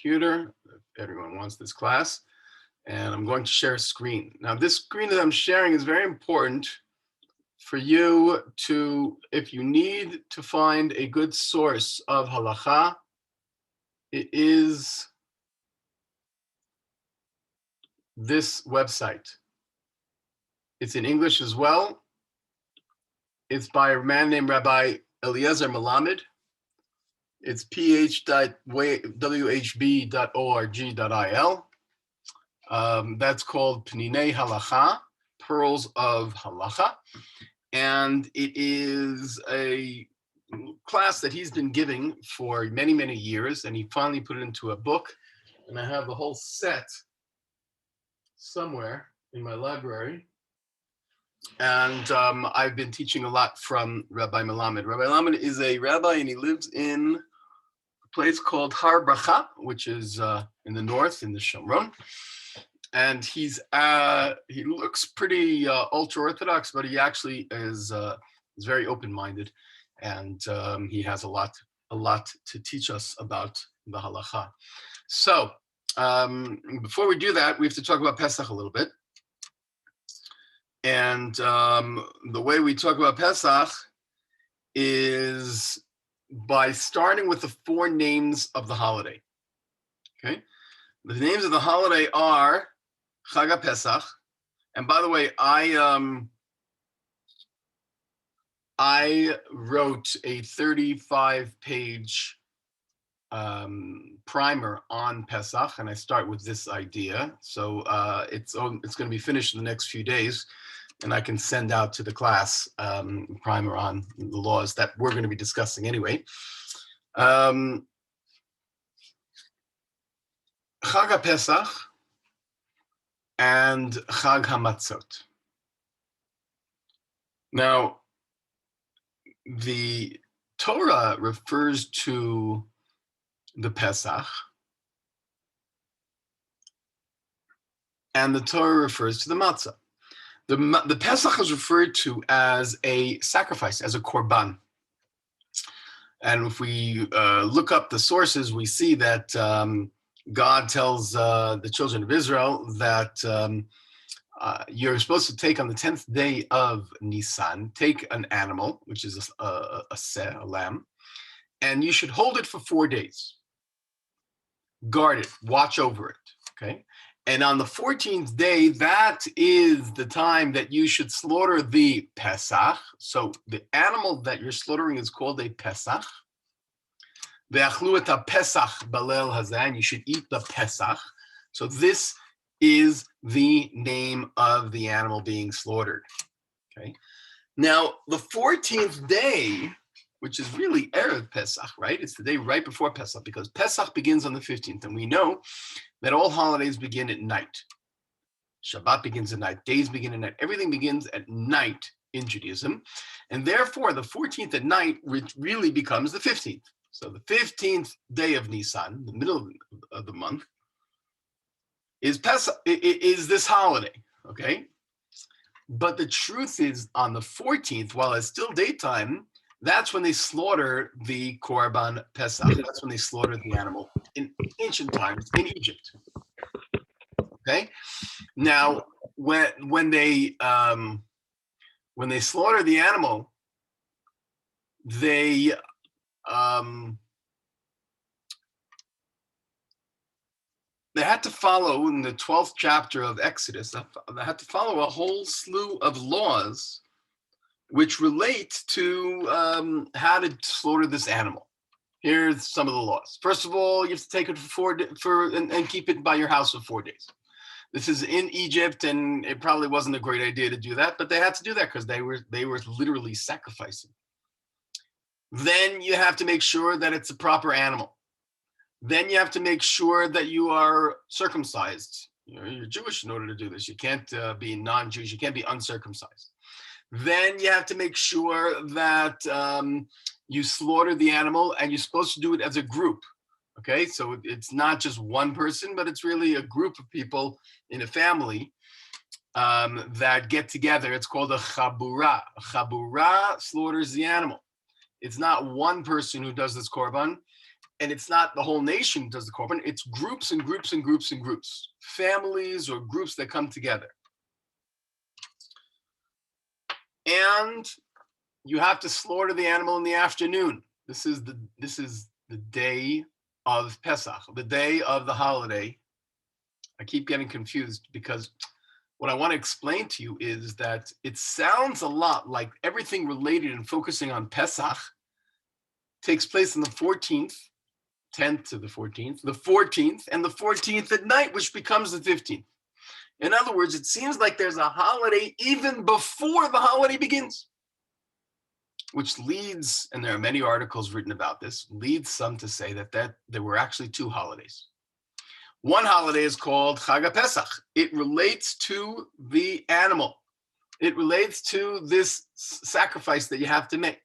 computer, if everyone wants this class, and I'm going to share a screen. Now, this screen that I'm sharing is very important for you to, if you need to find a good source of halacha, it is this website. It's in English as well. It's by a man named Rabbi Eliezer Melamed. It's ph.whb.org.il. That's called Pninei Halacha, Pearls of Halacha. And it is a class that he's been giving for many, many years, and he finally put it into a book. And I have the whole set somewhere in my library. And I've been teaching a lot from Rabbi Melamed. Rabbi Melamed is a rabbi, and he lives in a place called Har Bracha, which is in the north, in the Shomron. And he looks pretty ultra-Orthodox, but he actually is very open-minded, and he has a lot to teach us about the halacha. So before we do that, we have to talk about Pesach a little bit. And the way we talk about Pesach is by starting with the 4 names of the holiday. Okay, the names of the holiday are Chag Pesach, and by the way, I wrote a 35-page primer on Pesach, and I start with this idea. So it's going to be finished in the next few days, and I can send out to the class primer on the laws that we're going to be discussing anyway. Chag Pesach and Chag HaMatzot. Now, the Torah refers to the Pesach, and the Torah refers to the matzah. The Pesach is referred to as a sacrifice, as a korban. And if we look up the sources, we see that God tells the children of Israel that you're supposed to take on the 10th day of Nisan, take an animal, which is a lamb, and you should hold it for 4 days. Guard it, watch over it, okay? And on the 14th day, that is the time that you should slaughter the Pesach. So the animal that you're slaughtering is called a Pesach. Ve'achlu et ha-Pesach balel hazeh, and you should eat the Pesach. So this is the name of the animal being slaughtered, okay? Now, the 14th day, which is really Erev Pesach, right? It's the day right before Pesach, because Pesach begins on the 15th, and we know that all holidays begin at night. Shabbat begins at night, days begin at night, everything begins at night in Judaism, and therefore the 14th at night really becomes the 15th. So the 15th day of Nisan, the middle of the month, is Pesach, is this holiday, okay? But the truth is, on the 14th, while it's still daytime, that's when they slaughter the Korban Pesach. That's when they slaughter the animal in ancient times in Egypt. Okay. Now, when they slaughter the animal, they had to follow in the 12th chapter of Exodus. They had to follow a whole slew of laws which relate to how to slaughter this animal. Here's some of the laws. First of all, you have to take it and keep it by your house for 4 days. This is in Egypt, and it probably wasn't a great idea to do that, but they had to do that because they were literally sacrificing. Then you have to make sure that it's a proper animal. Then you have to make sure that you are circumcised. You're Jewish in order to do this. You can't be non-Jewish. You can't be uncircumcised. Then you have to make sure that you slaughter the animal, and you're supposed to do it as a group. Okay, so it's not just one person, but it's really a group of people in a family that get together. It's called a chabura. A chabura slaughters the animal. It's not one person who does this korban. and it's not the whole nation does the korban, it's groups and groups and groups and groups, families or groups that come together. And you have to slaughter the animal in the afternoon. This is the day of Pesach, the day of the holiday. I keep getting confused because what I want to explain to you is that it sounds a lot like everything related and focusing on Pesach takes place on the 14th, 10th to the 14th, and the 14th at night, which becomes the 15th. In other words, it seems like there's a holiday even before the holiday begins, which leads, and there are many articles written about this, leads some to say that there were actually two holidays. One holiday is called Chag Pesach. It relates to the animal. It relates to this sacrifice that you have to make.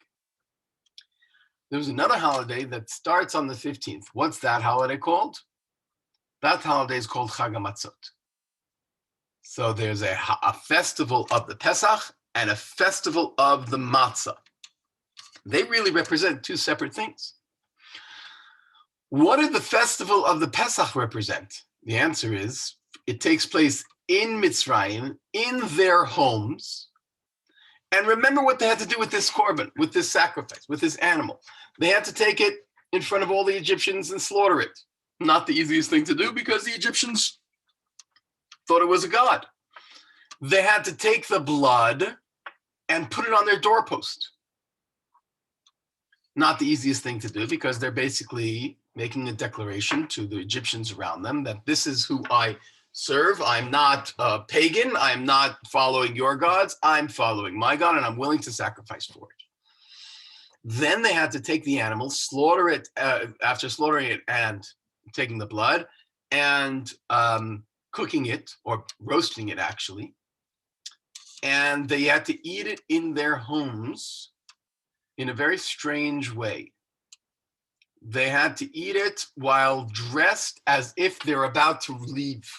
There's another holiday that starts on the 15th. What's that holiday called? That holiday is called Chag Matzot. So there's a festival of the Pesach and a festival of the maca. They really represent two separate things. What did the festival of the Pesach represent? The answer is it takes place in Mitzrayim, in their homes. And remember what they had to do with this korban, with this sacrifice, with this animal. They had to take it in front of all the Egyptians and slaughter it. Not the easiest thing to do because the Egyptians thought it was a god. They had to take the blood and put it on their doorpost. Not the easiest thing to do because they're basically making a declaration to the Egyptians around them that this is who I serve. I'm not a pagan. I'm not following your gods. I'm following my God, and I'm willing to sacrifice for it. Then they had to take the animal, slaughter it after slaughtering it and taking the blood and cooking it or roasting it actually. And they had to eat it in their homes in a very strange way. They had to eat it while dressed as if they're about to leave.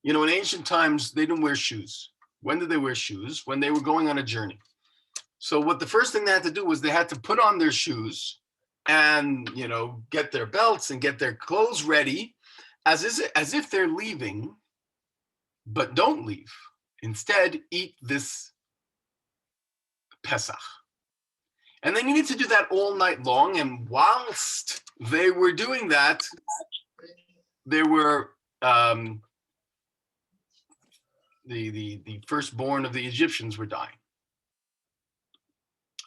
You know, in ancient times, they didn't wear shoes. When did they wear shoes? When they were going on a journey. So what the first thing they had to do was they had to put on their shoes and, you know, get their belts and get their clothes ready as if they're leaving, but don't leave. Instead, eat this Pesach. And they needed to do that all night long. And whilst they were doing that, there were the firstborn of the Egyptians were dying.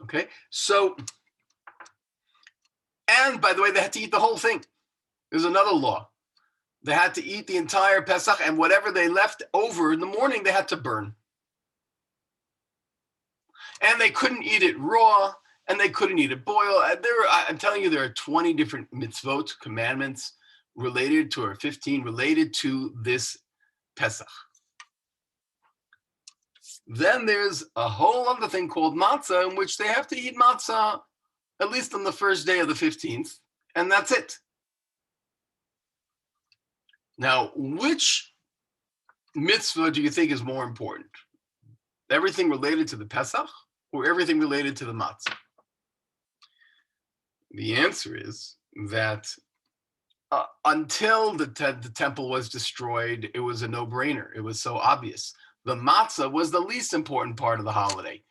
Okay, so, and by the way, they had to eat the whole thing. There's another law. They had to eat the entire Pesach, and whatever they left over in the morning, they had to burn. And they couldn't eat it raw, and they couldn't eat it boiled. I'm telling you, there are 20 different mitzvot, commandments related to, or 15 related to this Pesach. Then there's a whole other thing called maca, in which they have to eat maca at least on the first day of the 15th, and that's it. Now, which mitzvah do you think is more important? Everything related to the Pesach or everything related to the maca? The answer is that until the temple was destroyed, it was a no-brainer. It was so obvious. The maca was the least important part of the holiday.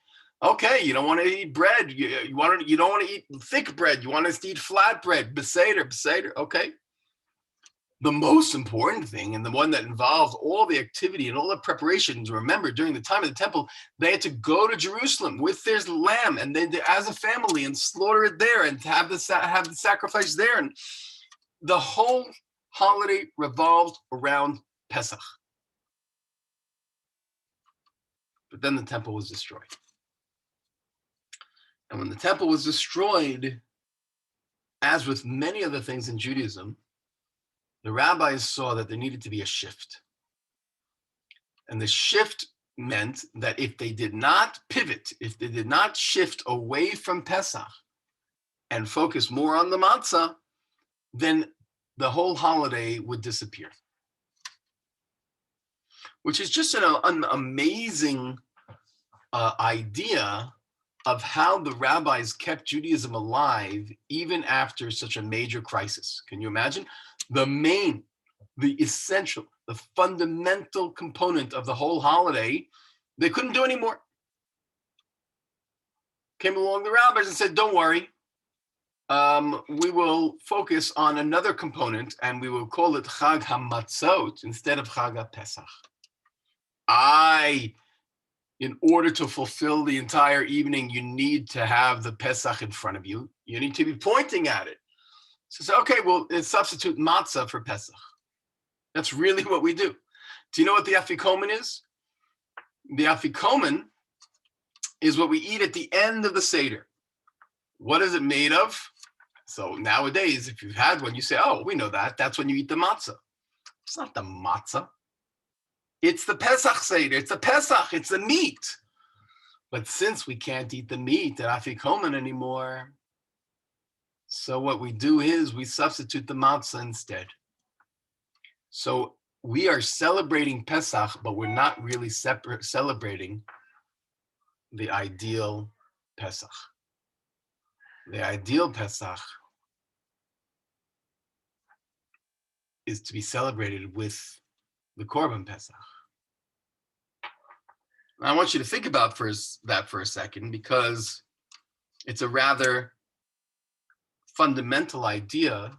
Okay, you don't want to eat bread. You don't want to eat thick bread. You want us to eat flat bread. Beseder. Okay. The most important thing, and the one that involved all the activity and all the preparations, remember, during the time of the temple, they had to go to Jerusalem with their lamb and then as a family and slaughter it there and have the sacrifice there. And the whole holiday revolved around Pesach. But then the temple was destroyed. And when the temple was destroyed, as with many other things in Judaism, the rabbis saw that there needed to be a shift. And the shift meant that if they did not pivot, if they did not shift away from Pesach and focus more on the maca, then the whole holiday would disappear. Which is just an amazing idea of how the rabbis kept Judaism alive even after such a major crisis. Can you imagine? The essential, the fundamental component of the whole holiday, they couldn't do anymore. Came along the rabbis and said, don't worry, we will focus on another component and we will call it Chag HaMatzot instead of Chag HaPesach. In order to fulfill the entire evening, you need to have the Pesach in front of you. You need to be pointing at it. So, okay, well, let's substitute maca for Pesach. That's really what we do. Do you know what the afikomen is? The afikomen is what we eat at the end of the seder. What is it made of? So nowadays, if you've had one, you say, oh, we know that. That's when you eat the matzah. It's not the matzah. It's the Pesach Seder. It's the Pesach. It's the meat. But since we can't eat the meat at Afikomen anymore, so what we do is we substitute the matzah instead. So we are celebrating Pesach, but we're not really celebrating the ideal Pesach. The ideal Pesach is to be celebrated with the Korban Pesach. I want you to think about that for a second, because it's a rather fundamental idea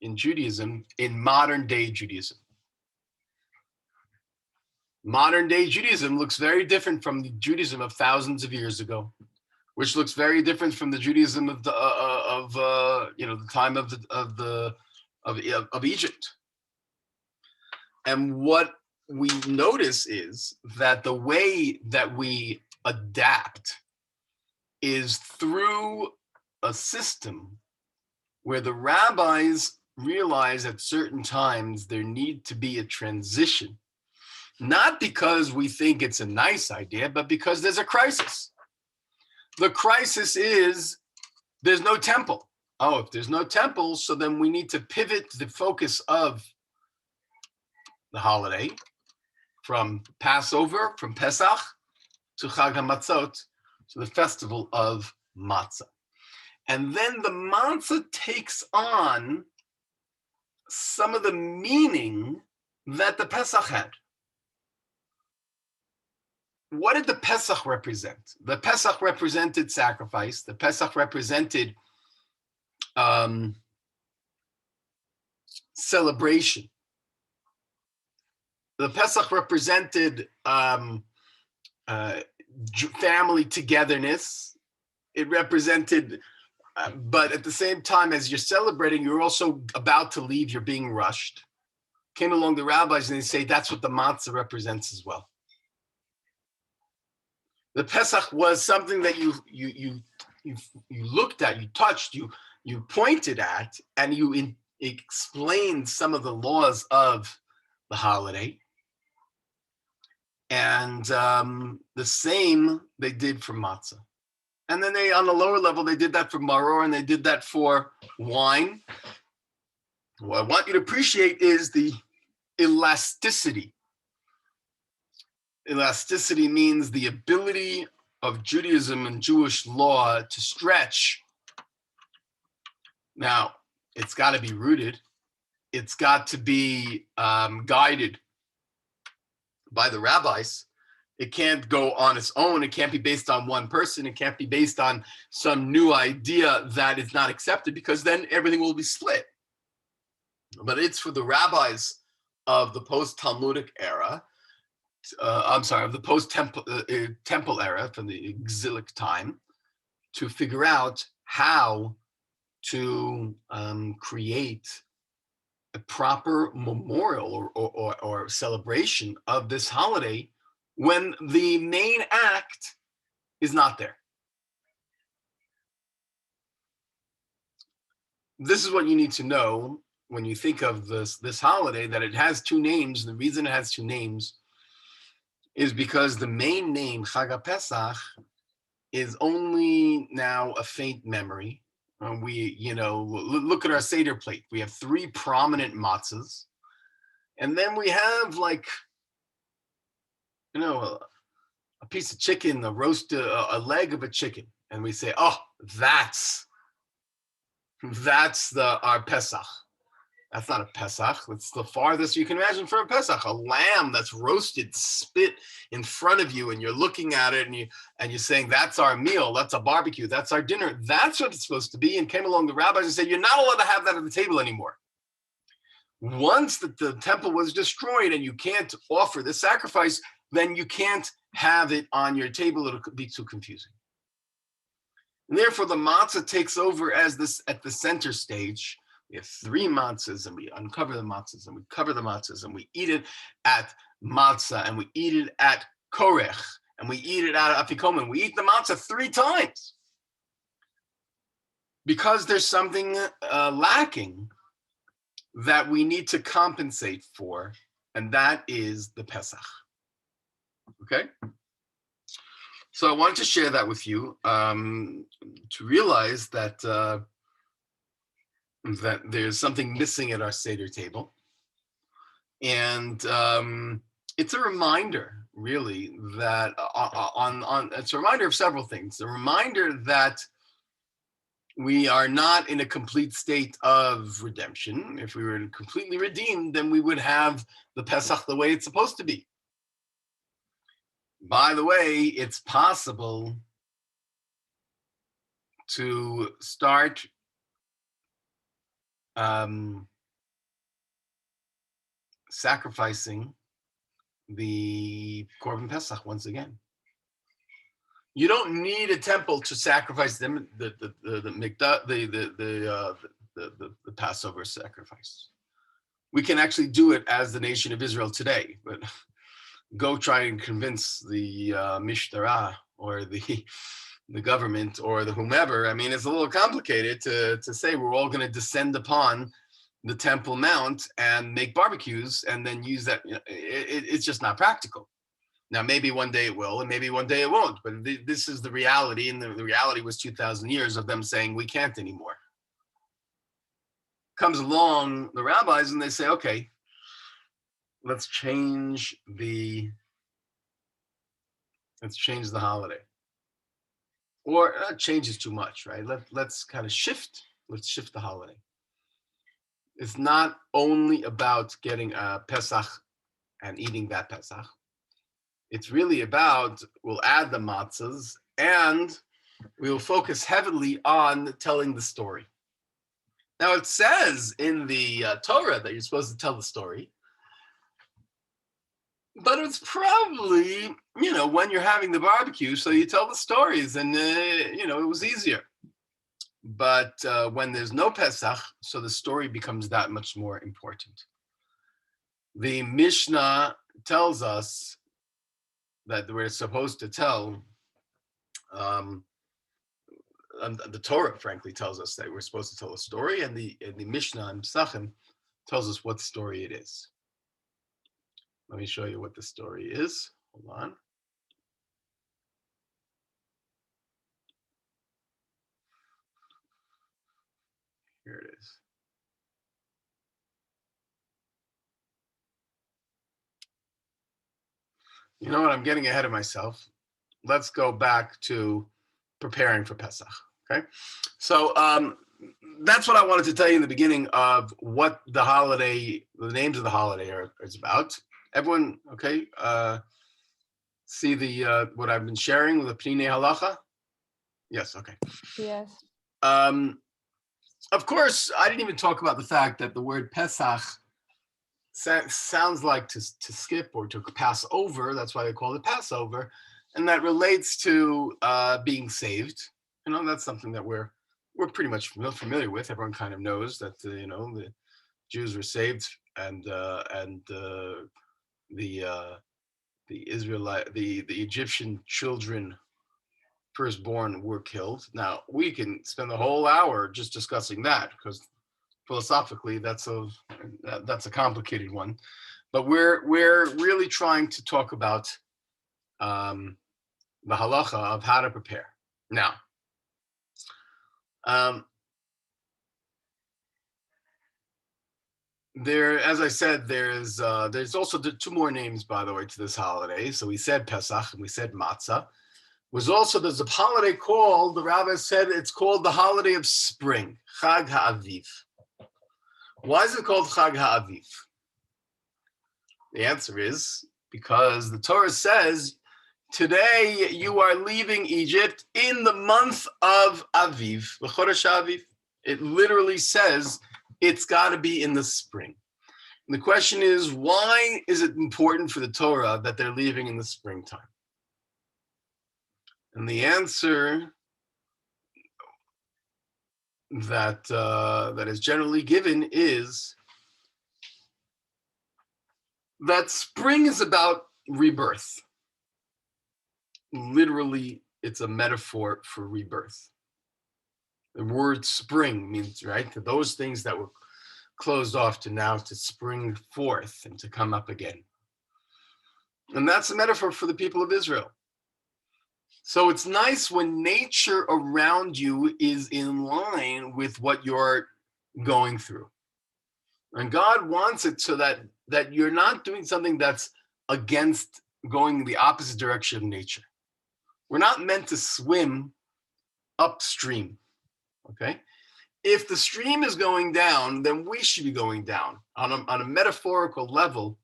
in Judaism, in modern day Judaism. Modern day Judaism looks very different from the Judaism of thousands of years ago, which looks very different from the Judaism of the time of Egypt. And what we notice is that the way that we adapt is through a system where the rabbis realize at certain times there need to be a transition, not because we think it's a nice idea, but because there's a crisis. The crisis is there's no temple. Oh, if there's no temple, so then we need to pivot the focus of the holiday from Passover, from Pesach, to Chag HaMatzot, to the festival of matzah. And then the matzah takes on some of the meaning that the Pesach had. What did the Pesach represent? The Pesach represented sacrifice. The Pesach represented celebration. The Pesach represented family togetherness. It represented, but at the same time as you're celebrating, you're also about to leave, you're being rushed. Came along the rabbis and they say that's what the matzah represents as well. The Pesach was something that you looked at, you touched, you pointed at, and you explained some of the laws of the holiday. And the same they did for matzah. And then on the lower level, they did that for maror, and they did that for wine. What I want you to appreciate is the elasticity. Elasticity means the ability of Judaism and Jewish law to stretch. Now, it's got to be rooted. It's got to be guided by the rabbis. It can't go on its own. It can't be based on one person. It can't be based on some new idea that is not accepted, because then everything will be split. But it's for the rabbis of the post-Talmudic era, of the post-temple era, from the exilic time, to figure out how to create a proper memorial or celebration of this holiday when the main act is not there. This is what you need to know when you think of this holiday, that it has two names. The reason it has two names is because the main name, Chag HaPesach, is only now a faint memory. We, look at our Seder plate. We have three prominent matzahs. And then we have a piece of chicken, a leg of a chicken. and we say, oh, that's our Pesach. That's not a Pesach. It's the farthest you can imagine for a Pesach. A lamb that's roasted, spit in front of you, and you're looking at it, and you're saying, that's our meal, that's a barbecue, that's our dinner. That's what it's supposed to be. And came along the rabbis and said, you're not allowed to have that at the table anymore. Once the temple was destroyed and you can't offer the sacrifice, then you can't have it on your table. It'll be too confusing. And therefore, the matzah takes over as this at the center stage. We have 3 matzahs, and we uncover the matzahs, and we cover the matzahs, and we eat it at matzah, and we eat it at korech, and we eat it at afikomen. We eat the matzah 3 times because there's something lacking that we need to compensate for, and that is the Pesach. Okay? So I wanted to share that with you to realize that that there's something missing at our Seder table. And it's a reminder, really, that it's a reminder of several things. A reminder that we are not in a complete state of redemption. If we were completely redeemed, then we would have the Pesach the way it's supposed to be. By the way, it's possible to start sacrificing the Korban Pesach once again. You don't need a temple to sacrifice them the Passover sacrifice. We can actually do it as the nation of Israel today, but go try and convince the Mishtara or the government or the whomever. I mean, it's a little complicated to say we're all going to descend upon the Temple Mount and make barbecues and then use that. It's just not practical. Now, maybe one day it will, and maybe one day it won't. But this is the reality, and the reality was 2,000 years of them saying we can't anymore. Comes along the rabbis and they say, okay, let's change the holiday. Or change is too much, right? Let's kind of shift. Let's shift the holiday. It's not only about getting a Pesach and eating that Pesach. It's really about, we'll add the matzahs and we will focus heavily on telling the story. Now it says in the Torah that you're supposed to tell the story, but it's probably, when you're having the barbecue, so you tell the stories and, it was easier. But when there's no Pesach, so the story becomes that much more important. The Mishnah tells us that we're supposed to tell, and the Torah, frankly, tells us that we're supposed to tell a story, and the Mishnah in Pesachim tells us what story it is. Let me show you what the story is. Hold on. Here it is. You know what? I'm getting ahead of myself. Let's go back to preparing for Pesach. Okay. So that's what I wanted to tell you in the beginning of what the names of the holiday is about. Everyone, okay? See the what I've been sharing with the Pnei Halacha? Yes. Okay. Yes. Of course, I didn't even talk about the fact that the word Pesach sounds like to skip or to pass over. That's why they call it Passover, and that relates to being saved. That's something that we're pretty much familiar with. Everyone kind of knows that the Jews were saved, and the Israelite, the Egyptian children firstborn were killed. Now we can spend the whole hour just discussing that because philosophically that's a complicated one, but we're really trying to talk about the halacha of how to prepare. Now, as I said, there's also 2 more names, by the way, to this holiday. So we said Pesach and we said matzah. was also, there's a holiday called, the rabbi said it's called the holiday of spring, Chag HaAviv. Why is it called Chag HaAviv? The answer is because the Torah says, today you are leaving Egypt in the month of Aviv, L'chodesh Aviv. It literally says it's got to be in the spring. And the question is, why is it important for the Torah that they're leaving in the springtime? And the answer that that is generally given is that spring is about rebirth. Literally, it's a metaphor for rebirth. The word spring means, right, to those things that were closed off to now to spring forth and to come up again. And that's a metaphor for the people of Israel. So it's nice when nature around you is in line with what you're going through. And God wants it so that you're not doing something that's against going the opposite direction of nature. We're not meant to swim upstream, okay? If the stream is going down, then we should be going down. On a metaphorical level,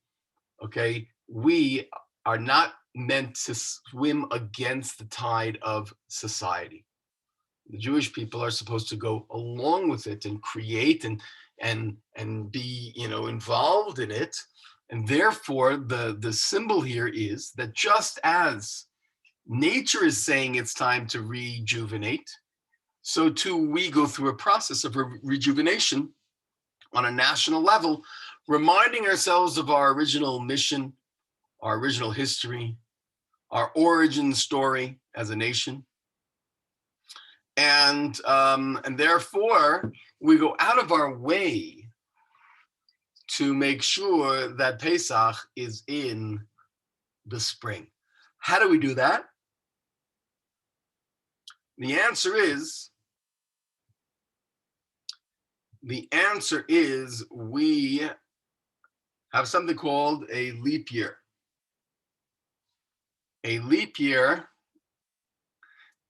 okay, we are not meant to swim against the tide of society. The Jewish people are supposed to go along with it and create and be, involved in it. And therefore, the symbol here is that just as nature is saying it's time to rejuvenate, so too we go through a process of rejuvenation on a national level, reminding ourselves of our original mission, our original history, our origin story as a nation. And therefore, we go out of our way to make sure that Pesach is in the spring. How do we do that? The answer is we have something called a leap year. A leap year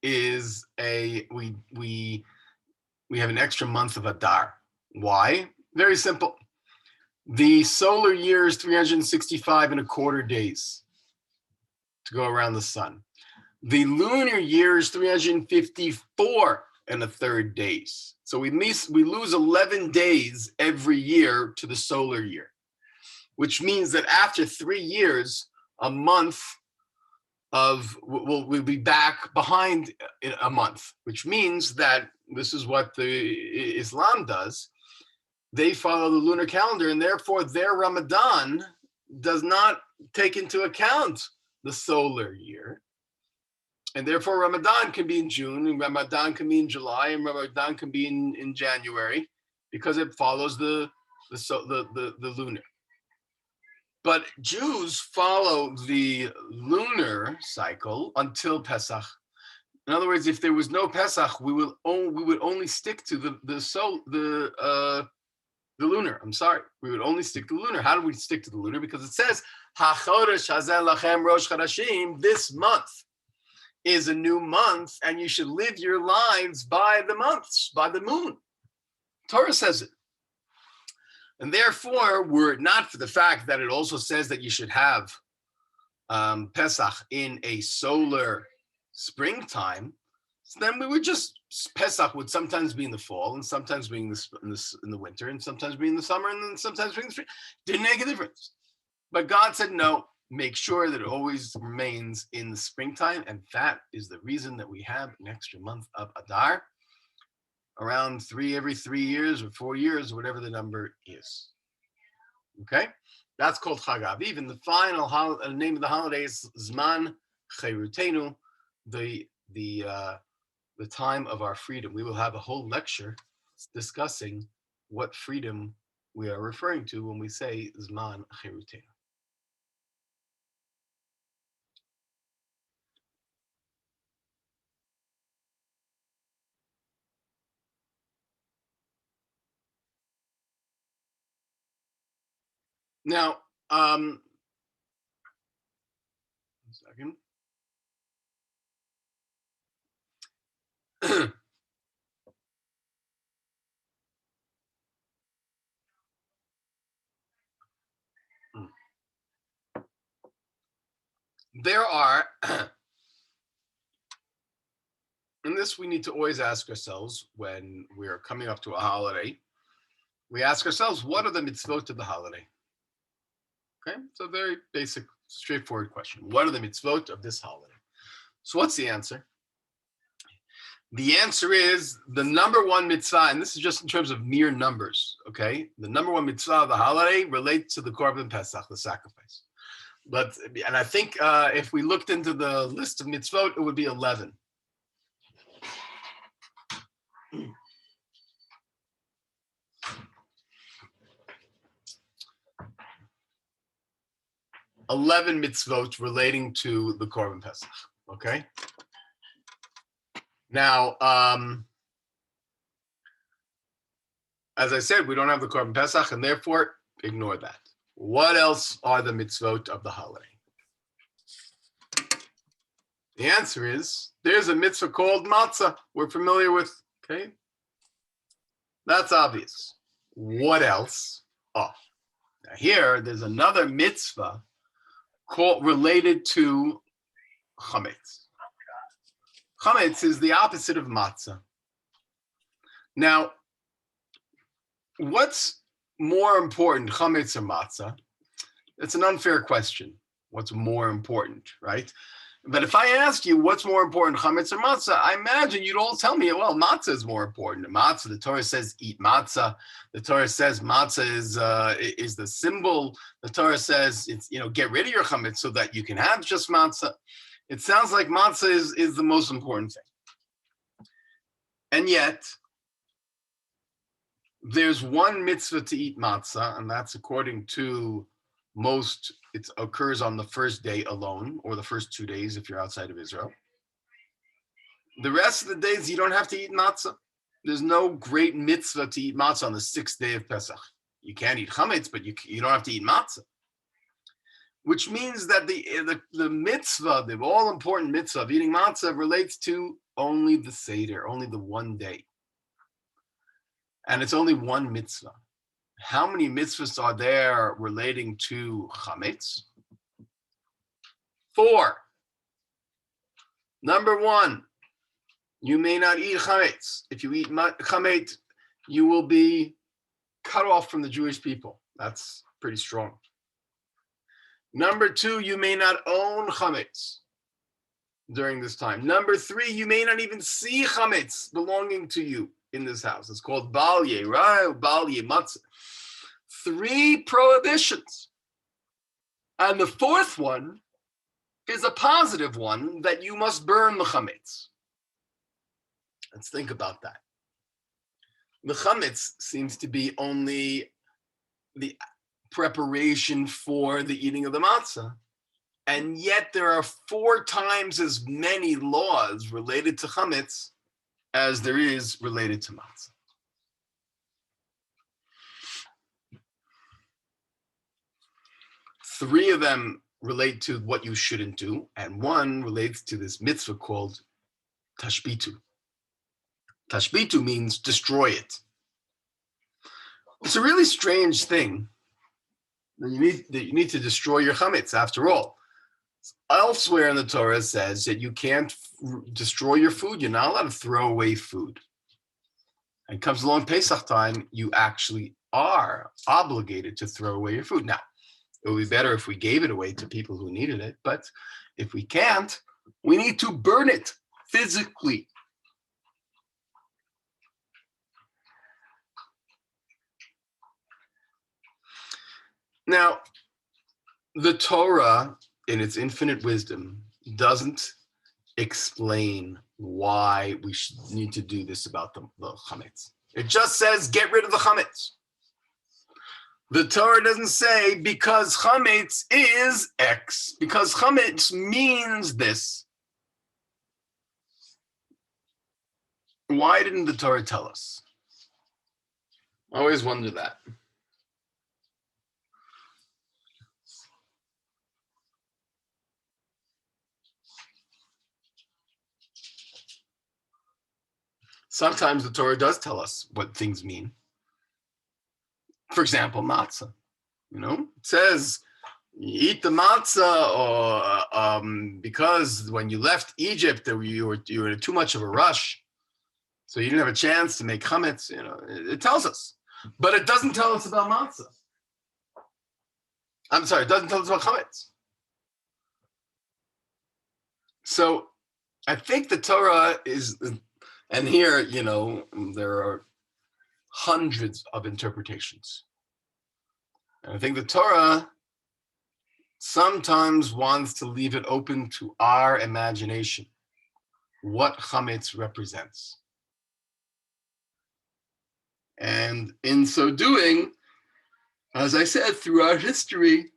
is we have an extra month of Adar. Why? Very simple. The solar year is 365 and a quarter days to go around the sun. The lunar year is 354 and a third days. So we lose 11 days every year to the solar year, which means that after 3 years, a month we'll be back behind a month, which means that this is what the Islam does. They follow the lunar calendar, and therefore their Ramadan does not take into account the solar year. And therefore Ramadan can be in June, and Ramadan can be in July, and Ramadan can be in January, because it follows the lunar. But Jews follow the lunar cycle until Pesach. In other words, if there was no Pesach, we would only stick to the lunar. I'm sorry, we would only stick to the lunar. How do we stick to the lunar? Because it says HaChodesh Hazeh Lachem Rosh Chodashim. This month is a new month, and you should live your lives by the months, by the moon. Torah says it. And therefore, were it not for the fact that it also says that you should have Pesach in a solar springtime, so then we would just, Pesach would sometimes be in the fall, and sometimes be in the winter, and sometimes be in the summer, and then sometimes be in the spring. Didn't make a difference. But God said, no, make sure that it always remains in the springtime, and that is the reason that we have an extra month of Adar, around every 3 years or 4 years, or whatever the number is. Okay, that's called Chag Aviv. And the final name of the holiday is Zman Cherutenu, the time of our freedom. We will have a whole lecture discussing what freedom we are referring to when we say Zman Cherutenu. Now, 1 second. there are, and this we need to always ask ourselves when we're coming up to a holiday. We ask ourselves, what are the mitzvot of the holiday? Okay, it's a very basic, straightforward question. What are the mitzvot of this holiday? So what's the answer? The answer is the number one mitzvah, and this is just in terms of mere numbers, okay? The number one mitzvah of the holiday relates to the Korban Pesach, the sacrifice. And I think if we looked into the list of mitzvot, it would be 11. Mitzvot relating to the Korban Pesach, okay? Now, as I said, we don't have the Korban Pesach, and therefore, ignore that. What else are the mitzvot of the holiday? The answer is, there's a mitzvah called maca we're familiar with, okay? That's obvious. What else? Oh, now here, there's another mitzvah related to chamecem. Chamecem is the opposite of maca. Now, what's more important, chamecem or maca? It's an unfair question. What's more important, right? But if I asked you what's more important, chamecem or maca, I imagine you'd all tell me, well, maca is more important. Maca, the Torah says eat maca. The Torah says maca is the symbol. The Torah says it's, get rid of your chametz so that you can have just maca. It sounds like maca is the most important thing. And yet, there's one mitzvah to eat maca, and that's according to most, it occurs on the first day alone, or the first 2 days if you're outside of Israel. The rest of the days, you don't have to eat maca. There's no great mitzvah to eat maca on the 6th day of Pesach. You can't eat chametz, but you don't have to eat maca. Which means that the mitzvah, the all-important mitzvah of eating maca relates to only the seder, only the one day. And it's only one mitzvah. How many mitzvahs are there relating to chametz? 4. Number 1, you may not eat chametz. If you eat chametz, you will be cut off from the Jewish people. That's pretty strong. Number 2, you may not own chametz during this time. Number 3, you may not even see chametz belonging to you in this house. It's called balye, right? Balye, maca. 3 prohibitions. And the 4th one is a positive one, that you must burn the chametz. Let's think about that. The chametz seems to be only the preparation for the eating of the matzah. And yet there are 4 times as many laws related to chametz as there is related to matzah. Three of them relate to what you shouldn't do, and 1 relates to this mitzvah called tashbitu. Tashbitu means destroy it. It's a really strange thing that you need to destroy your chametz. After all, elsewhere in the Torah says that you can't destroy your food. You're not allowed to throw away food. And comes along Pesach time, you actually are obligated to throw away your food. Now, it would be better if we gave it away to people who needed it, but if we can't, we need to burn it physically. Now, the Torah, in its infinite wisdom, doesn't explain why we need to do this about the chametz. It just says, get rid of the chametz. The Torah doesn't say, because chametz is X, because chametz means this. Why didn't the Torah tell us? I always wonder that. Sometimes the Torah does tell us what things mean. For example, matzah. It says you eat the matzah, or because when you left Egypt, you were in too much of a rush, so you didn't have a chance to make chametz. It tells us, but it doesn't tell us about matzah. I'm sorry, it doesn't tell us about chametz. So I think the Torah is, and here, there are hundreds of interpretations. And I think the Torah sometimes wants to leave it open to our imagination what chametz represents. And in so doing, as I said, throughout history,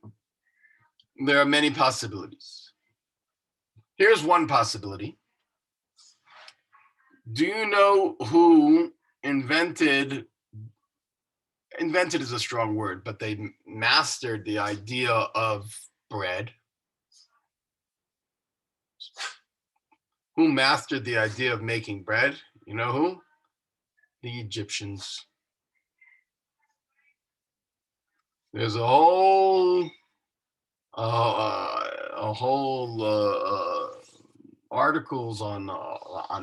there are many possibilities. Here's one possibility. Do you know who invented is a strong word, but they mastered the idea of bread? Who mastered the idea of making bread? You know who? The Egyptians. There's a whole articles on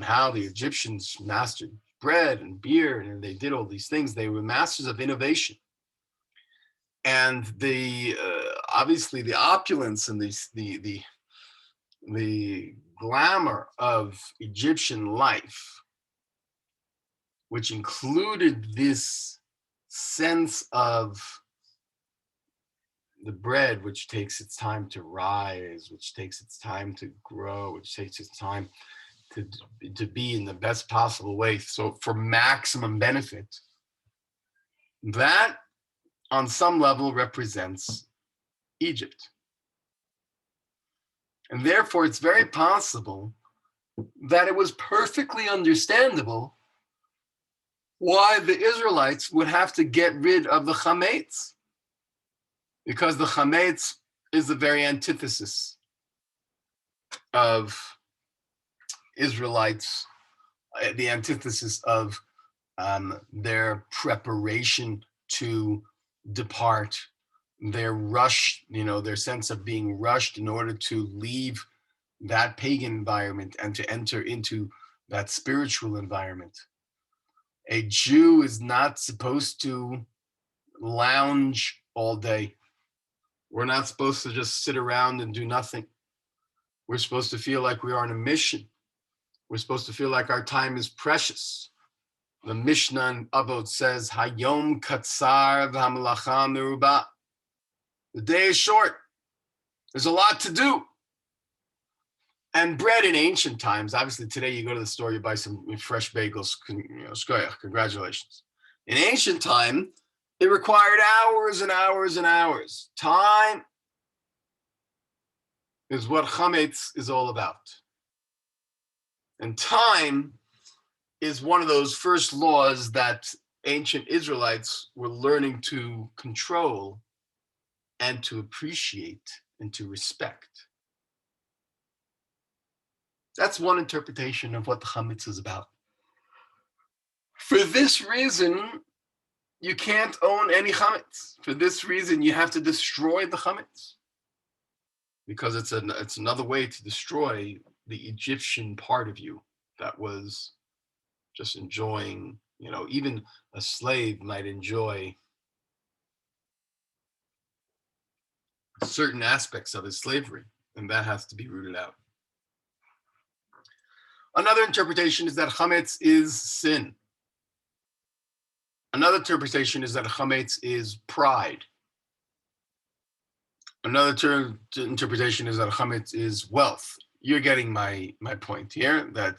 how the Egyptians mastered bread and beer, and they did all these things. They were masters of innovation, and the obviously the opulence and the glamour of Egyptian life, which included this sense of the bread, which takes its time to rise, which takes its time to grow, which takes its time to be in the best possible way, so for maximum benefit. That, on some level, represents Egypt. And therefore, it's very possible that it was perfectly understandable why the Israelites would have to get rid of the chamecem. Because the chamecem is the very antithesis of Israelites, the antithesis of their preparation to depart, their rush, their sense of being rushed in order to leave that pagan environment and to enter into that spiritual environment. A Jew is not supposed to lounge all day. We're not supposed to just sit around and do nothing. We're supposed to feel like we are on a mission. We're supposed to feel like our time is precious. The Mishnah in Avot says, Hayom katsar v'hamelacha meruba. The day is short. There's a lot to do. And bread in ancient times, obviously today you go to the store, you buy some fresh bagels, congratulations. In ancient time, it required hours and hours and hours. Time is what chametz is all about. And time is one of those first laws that ancient Israelites were learning to control and to appreciate and to respect. That's one interpretation of what the chametz is about. For this reason, you can't own any chametz. For this reason, you have to destroy the chametz, because it's another way to destroy the Egyptian part of you that was just enjoying, even a slave might enjoy certain aspects of his slavery, and that has to be rooted out. Another interpretation is that chametz is sin. Another interpretation is that chametz is pride. Another interpretation is that chametz is wealth. You're getting my point here, that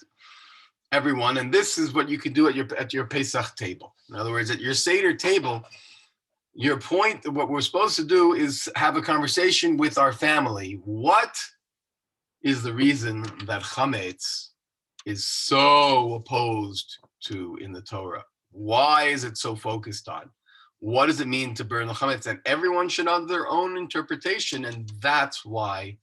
everyone, and this is what you can do at your Pesach table. In other words, at your seder table, your point, what we're supposed to do is have a conversation with our family. What is the reason that chametz is so opposed to in the Torah? Why is it so focused on? What does it mean to burn the chametz? And everyone should have their own interpretation, and that's why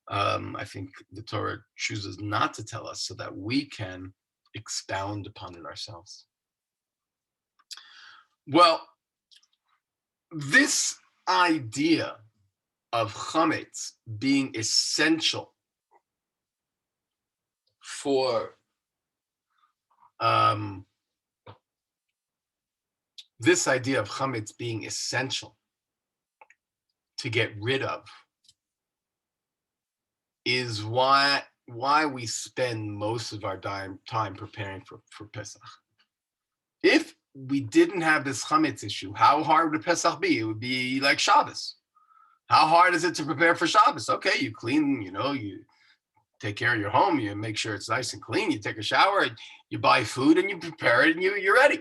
I think the Torah chooses not to tell us, so that we can expound upon it ourselves. Well, this idea of chametz being essential for this idea of chametz being essential to get rid of is why we spend most of our time preparing for Pesach. If we didn't have this chametz issue, how hard would Pesach be? It would be like Shabbos. How hard is it to prepare for Shabbos? Okay, you clean, you take care of your home, you make sure it's nice and clean, you take a shower, you buy food and you prepare it and you're ready.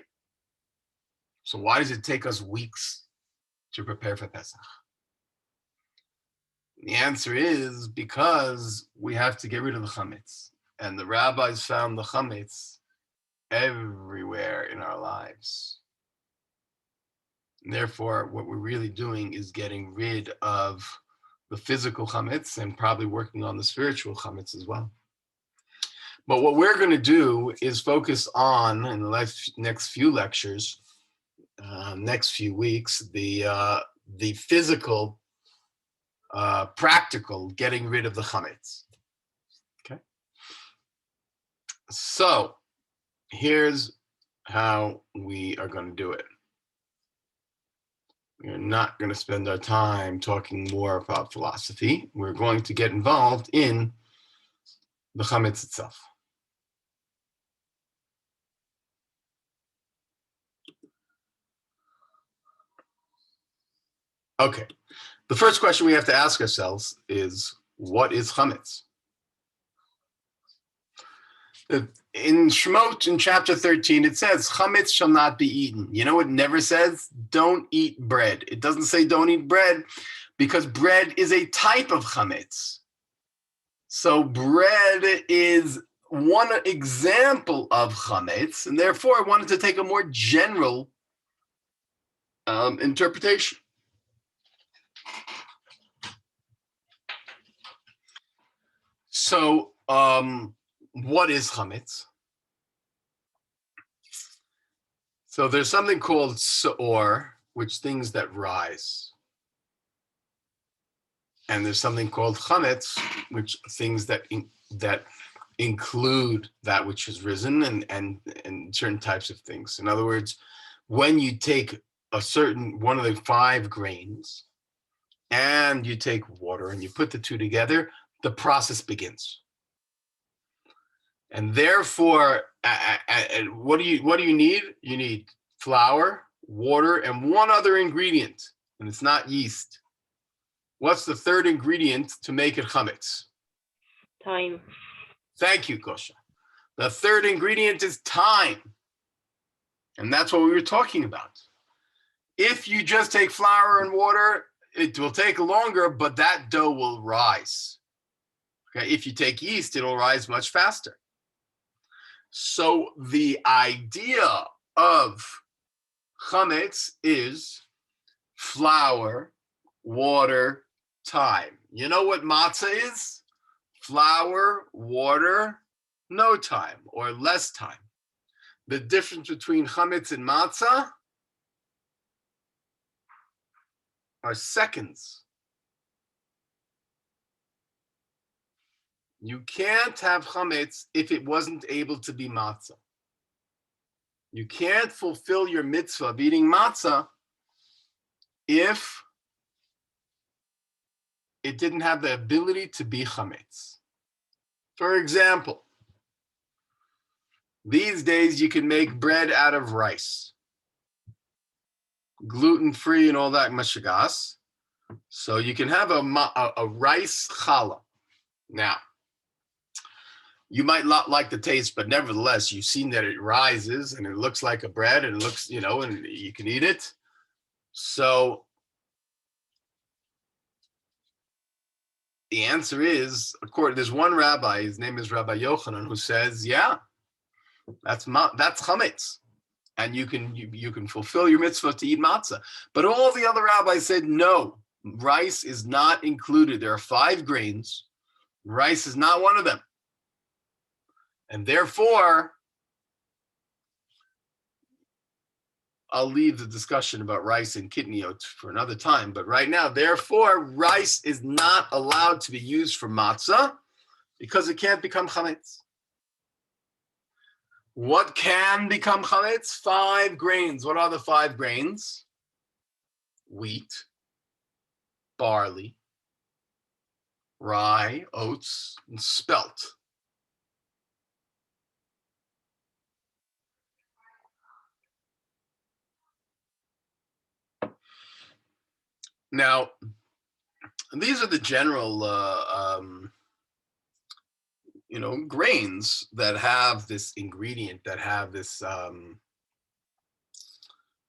So why does it take us weeks to prepare for Pesach? The answer is because we have to get rid of the chametz. And the rabbis found the chametz everywhere in our lives. And therefore, what we're really doing is getting rid of the physical chametz and probably working on the spiritual chametz as well. But what we're going to do is focus on, in the next few lectures, next few weeks, the physical, practical getting rid of the chametz. Okay. So here's how we are going to do it. We're not going to spend our time talking more about philosophy. We're going to get involved in the chametz itself. Okay. The first question we have to ask ourselves is, what is chametz? In Shemot, in chapter 13, it says, chametz shall not be eaten. You know, it never says, don't eat bread. It doesn't say don't eat bread because bread is a type of chametz. So bread is one example of chametz, and therefore I wanted to take a more general interpretation. So, what is chametz? So there's something called se'or, which things that rise. And there's something called chametz, which things that include that which has risen and certain types of things. In other words, when you take one of the 5 grains and you take water and you put the two together, the process begins. And therefore, what do you need? You need flour, water, and one other ingredient, and it's not yeast. What's the third ingredient to make it chametz? Time. Thank you, Kosha. The third ingredient is time. And that's what we were talking about. If you just take flour and water, it will take longer, but that dough will rise. Okay, if you take yeast, it'll rise much faster. So the idea of chametz is flour, water, time. You know what maca is? Flour, water, no time or less time. The difference between chametz and maca are seconds. You can't have chametz if it wasn't able to be matzah. You can't fulfill your mitzvah of eating matzah if it didn't have the ability to be chametz. For example, these days you can make bread out of rice, gluten-free and all that mashagas. So you can have a rice challah. Now, you might not like the taste, but nevertheless, you've seen that it rises and it looks like a bread and it looks, and you can eat it. So the answer is, there's one rabbi, his name is Rabbi Yochanan, who says, yeah, that's chametz. And you can fulfill your mitzvah to eat matzah. But all the other rabbis said, no, rice is not included. There are 5 grains. Rice is not one of them. And therefore, I'll leave the discussion about rice and kitniot for another time. But right now, therefore, rice is not allowed to be used for matzah because it can't become chametz. What can become chametz? 5 grains. What are the 5 grains? Wheat, barley, rye, oats, and spelt. Now, these are the general, grains that have this ingredient, that have this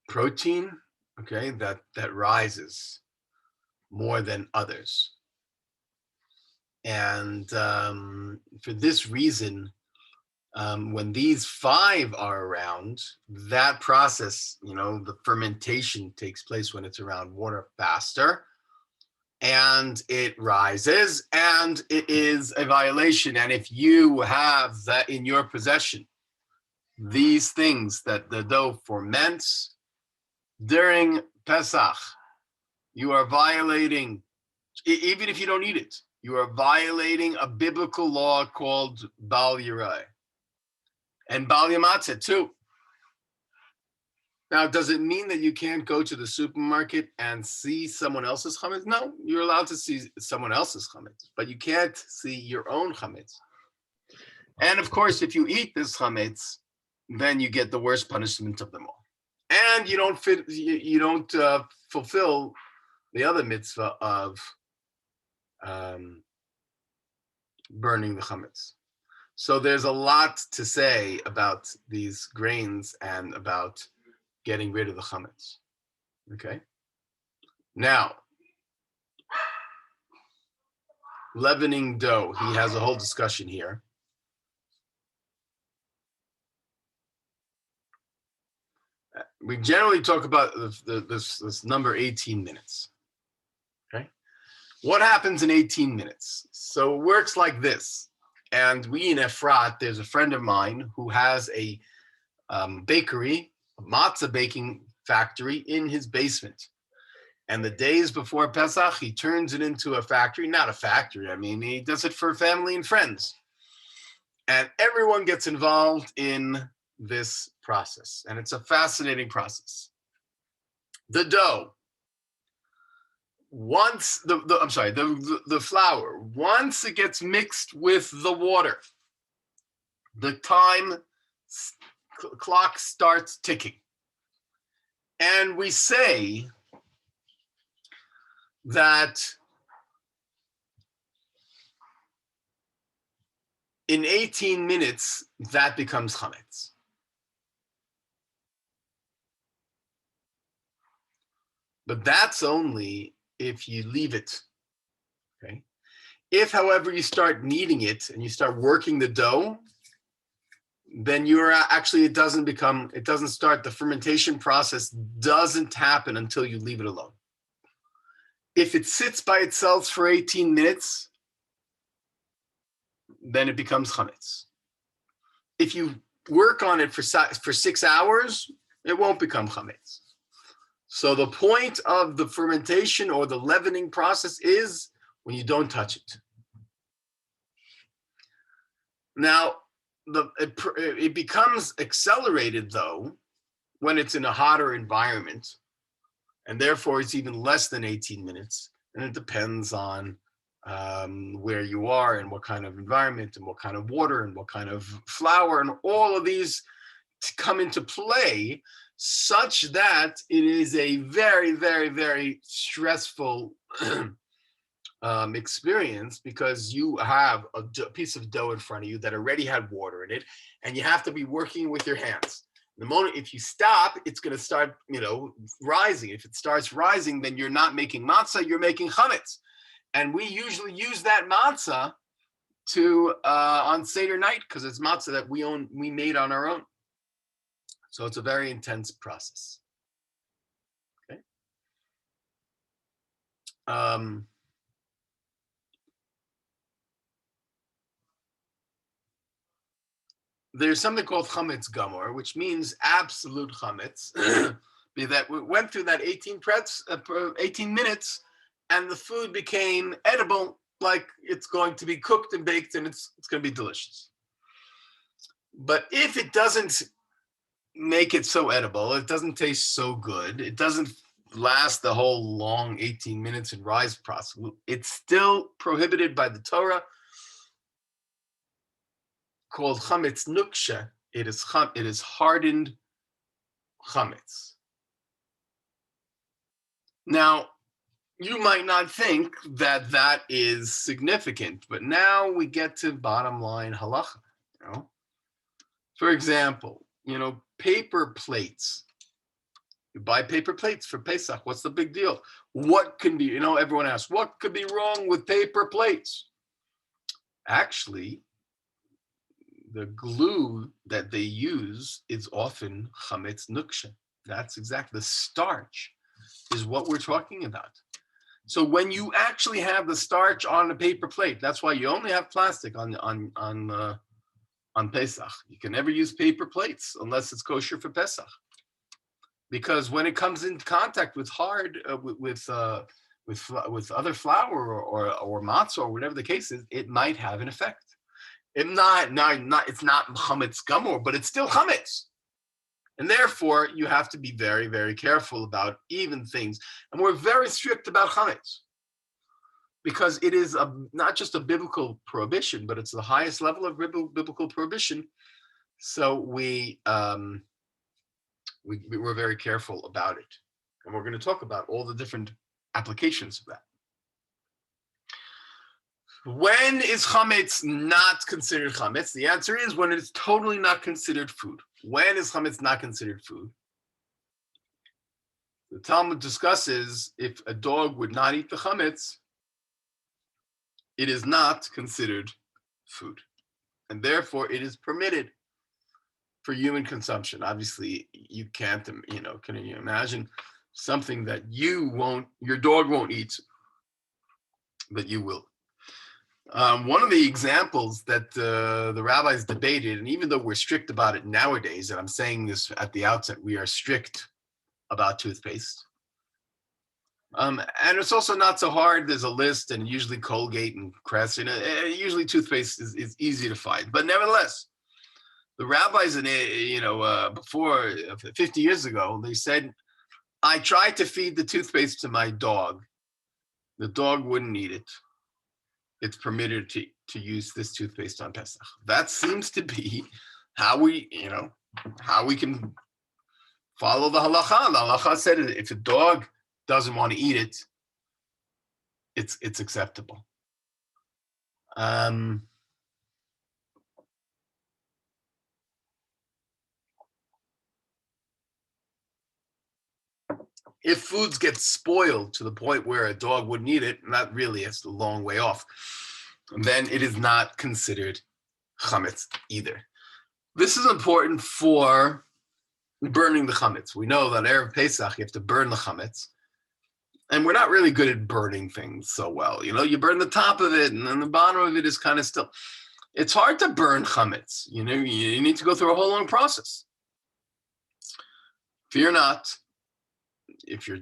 protein, okay, that rises more than others. And for this reason, when these 5 are around, that process, the fermentation takes place when it's around water faster, and it rises, and it is a violation. And if you have that in your possession, these things that the dough ferments during Pesach, you are violating, even if you don't eat it, you are violating a biblical law called Bal Yirai. And Bal Yamatzeh too. Now, does it mean that you can't go to the supermarket and see someone else's chametz? No, you're allowed to see someone else's chametz, but you can't see your own chametz. And of course, if you eat this chametz, then you get the worst punishment of them all. And you don't fulfill the other mitzvah of burning the chametz. So there's a lot to say about these grains and about getting rid of the chametz. Okay. Now, leavening dough. He has a whole discussion here. We generally talk about this number 18 minutes. Okay. What happens in 18 minutes? So it works like this. And we in Efrat, there's a friend of mine who has a bakery, a matzah baking factory in his basement. And the days before Pesach, he turns it into a factory. Not a factory, I mean, he does it for family and friends. And everyone gets involved in this process. And it's a fascinating process. The dough, once the flour, once it gets mixed with the water, the time clock starts ticking. And we say that in 18 minutes, that becomes chametz. But that's only if you leave it, okay? If, however, you start kneading it and you start working the dough, then you're actually, it doesn't start, the fermentation process doesn't happen until you leave it alone. If it sits by itself for 18 minutes, then it becomes chametz. If you work on it for 6 hours, it won't become chametz. So the point of the fermentation or the leavening process is when you don't touch it. Now, it becomes accelerated, though, when it's in a hotter environment, and therefore it's even less than 18 minutes, and it depends on where you are and what kind of environment and what kind of water and what kind of flour, and all of these come into play, such that it is a very, very, very stressful experience, because you have a piece of dough in front of you that already had water in it, and you have to be working with your hands. The moment, if you stop, it's going to start, rising. If it starts rising, then you're not making matzah, you're making chametz. And we usually use that matzah to on Seder night, because it's matzah that we made on our own. So it's a very intense process. Okay. There's something called chametz gamor, which means absolute chametz, that we went through that 18 minutes, and the food became edible, like it's going to be cooked and baked, and it's going to be delicious. But if it doesn't make it so edible, it doesn't taste so good, it doesn't last the whole long 18 minutes in rise process, it's still prohibited by the Torah, called chamecem nukshe. It is hardened chametz. Now, you might not think that that is significant, but now we get to bottom line halacha. You know? For example, paper plates. You buy paper plates for Pesach. What's the big deal? What can be, everyone asks, what could be wrong with paper plates? Actually, the glue that they use is often chamecem nukshe. That's exactly, the starch is what we're talking about. So when you actually have the starch on a paper plate, that's why you only have plastic on Pesach. You can never use paper plates unless it's kosher for Pesach, because when it comes into contact with with other flour or maca or whatever the case is, it might have an effect. It's not chametz gamor, but it's still chametz. And therefore, you have to be very, very careful about even things. And we're very strict about chametz, because it is not just a biblical prohibition, but it's the highest level of biblical prohibition. So we're very careful about it. And we're going to talk about all the different applications of that. When is chametz not considered chametz? The answer is when it's totally not considered food. When is chametz not considered food? The Talmud discusses if a dog would not eat the chametz, it is not considered food. And therefore it is permitted for human consumption. Obviously, you can't, can you imagine something that your dog won't eat, but you will? One of the examples that the rabbis debated, and even though we're strict about it nowadays, and I'm saying this at the outset, we are strict about toothpaste. And it's also not so hard. There's a list, and usually Colgate and Crest, usually toothpaste is easy to find. But nevertheless, the rabbis, before 50 years ago, they said, I tried to feed the toothpaste to my dog. The dog wouldn't eat it. It's permitted to use this toothpaste on Pesach. That seems to be how we can follow the halacha. The halacha said if a dog doesn't want to eat it, it's acceptable. If foods get spoiled to the point where a dog wouldn't eat it, not really, it's a long way off, then it is not considered chametz either. This is important for burning the chametz. We know that Erev Pesach, you have to burn the chametz. And we're not really good at burning things so well. You burn the top of it, and then the bottom of it is kind of still. It's hard to burn chametz. You need to go through a whole long process. Fear not. If you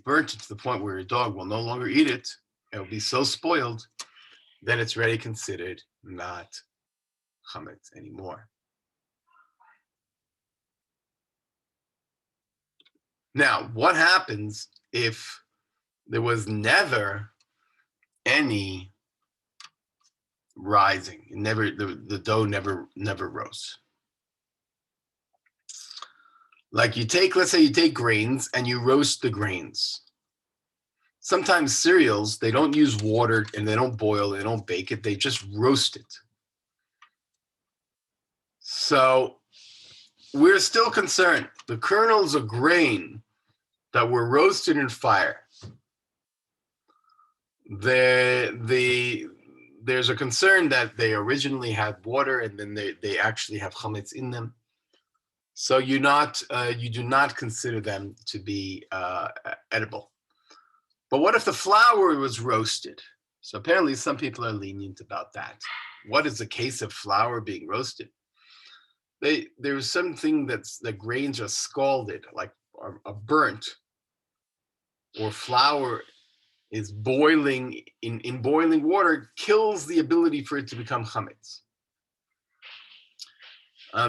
burnt it to the point where your dog will no longer eat it, it will be so spoiled, then it's already considered not chametz anymore. Now, what happens if there was never any rising? The dough never rose. Like let's say you take grains and you roast the grains. Sometimes cereals, they don't use water and they don't boil, they don't bake it, they just roast it. So we're still concerned. The kernels of grain that were roasted in fire, there's a concern that they originally had water and then they actually have chametz in them. So you do not consider them to be edible. But what if the flour was roasted? So apparently some people are lenient about that. What is the case of flour being roasted? There's something the grains are scalded, like are burnt, or flour is boiling in boiling water, kills the ability for it to become chametz.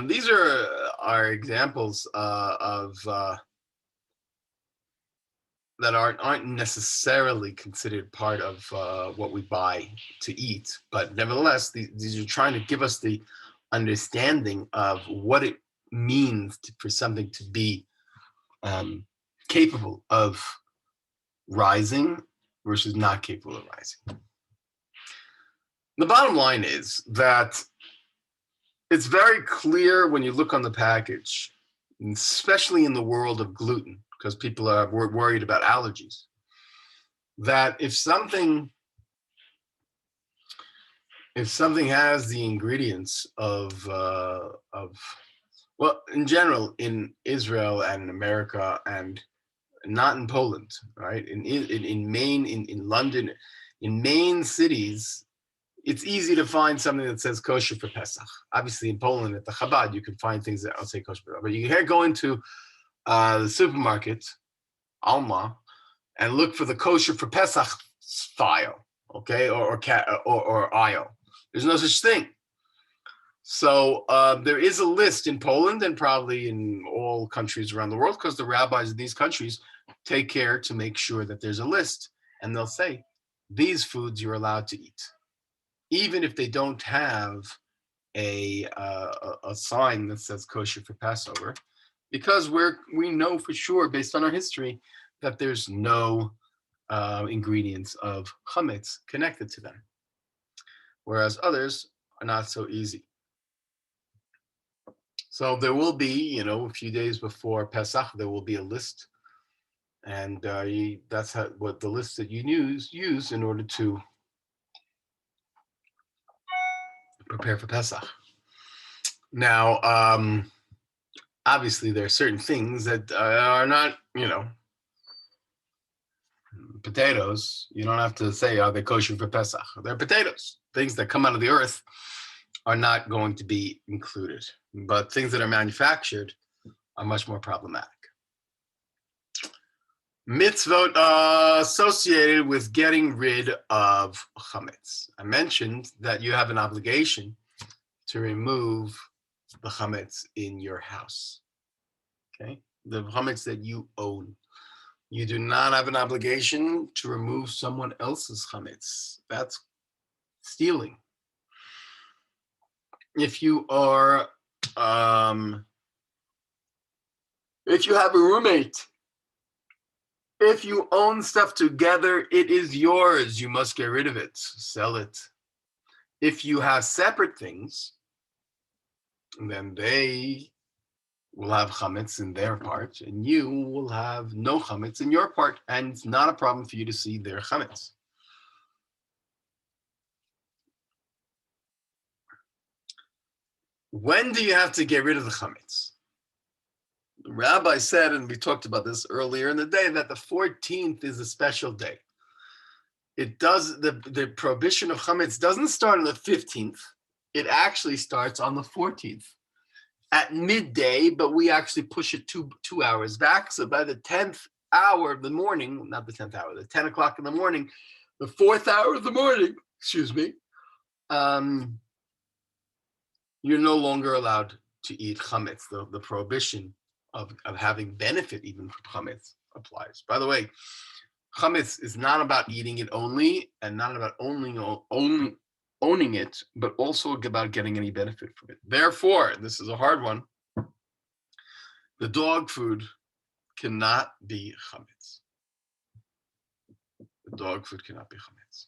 These are examples of that aren't necessarily considered part of what we buy to eat, but nevertheless, these are trying to give us the understanding of what it means for something to be capable of rising versus not capable of rising. The bottom line is that it's very clear when you look on the package, especially in the world of gluten, because people are worried about allergies, that if something has the ingredients of well, in general, in Israel and in America, and not in Poland, right? In Maine, in London, in main cities, it's easy to find something that says kosher for Pesach. Obviously, in Poland, at the Chabad, you can find things that don't say kosher, but you can go into the supermarket, Alma, and look for the kosher for Pesach file, okay, or aisle. There's no such thing. So there is a list in Poland and probably in all countries around the world, because the rabbis in these countries take care to make sure that there's a list, and they'll say, these foods you're allowed to eat, even if they don't have a sign that says kosher for Passover, because we know for sure, based on our history, that there's no ingredients of chametz connected to them, whereas others are not so easy. So there will be, a few days before Pesach, there will be a list, and that's what the list that you use in order to prepare for Pesach. Now, obviously, there are certain things that are not, potatoes. You don't have to say, are they kosher for Pesach? They're potatoes. Things that come out of the earth are not going to be included. But things that are manufactured are much more problematic. Mitzvot associated with getting rid of chametz. I mentioned that you have an obligation to remove the chametz in your house. Okay, the chametz that you own. You do not have an obligation to remove someone else's chametz. That's stealing. If you are, if you have a roommate, if you own stuff together, it is yours. You must get rid of it, sell it. If you have separate things, then they will have chametz in their part, and you will have no chametz in your part, and it's not a problem for you to see their chametz. When do you have to get rid of the chametz? The rabbi said, and we talked about this earlier in the day, that the 14th is a special day. It does, the prohibition of chametz doesn't start on the 15th. It actually starts on the 14th at midday, but we actually push it two hours back. So by the 10th hour of the morning, not the 10th hour, the 10 o'clock in the morning, the 4th hour of the morning, you're no longer allowed to eat chametz. The prohibition of having benefit even from chametz applies. By the way, chametz is not about eating it only, and not about owning it, but also about getting any benefit from it. Therefore, this is a hard one. The dog food cannot be chametz. The dog food cannot be chametz.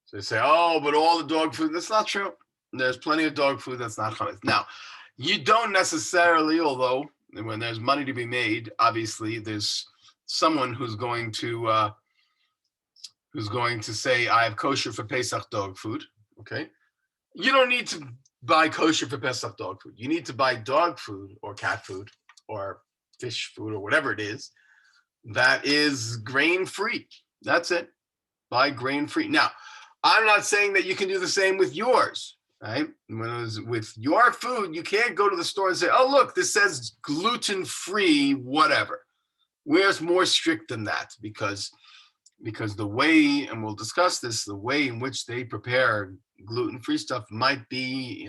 So they say, oh, but all the dog food, that's not true. There's plenty of dog food that's not chametz. Now, you don't necessarily, although when there's money to be made, obviously there's someone who's going to say, I have kosher for Pesach dog food, okay? You don't need to buy kosher for Pesach dog food. You need to buy dog food or cat food or fish food or whatever it is that is grain-free. That's it. Buy grain-free. Now, I'm not saying that you can do the same with yours. right? When it was with your food, you can't go to the store and say, oh, look, this says gluten-free, whatever. We're more strict than that because the way, and we'll discuss this, the way in which they prepare gluten-free stuff might be,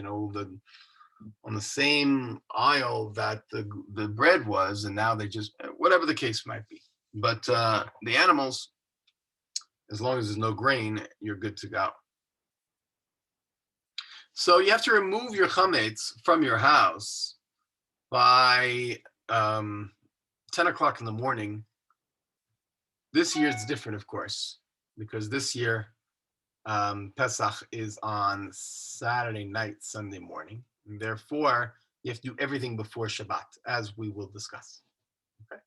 on the same aisle that the bread was, and now they just, whatever the case might be. But the animals, as long as there's no grain, you're good to go. So you have to remove your chametz from your house by 10 o'clock in the morning. This year it's different, of course, because this year Pesach is on Saturday night, Sunday morning. And therefore, you have to do everything before Shabbat, as we will discuss. Okay.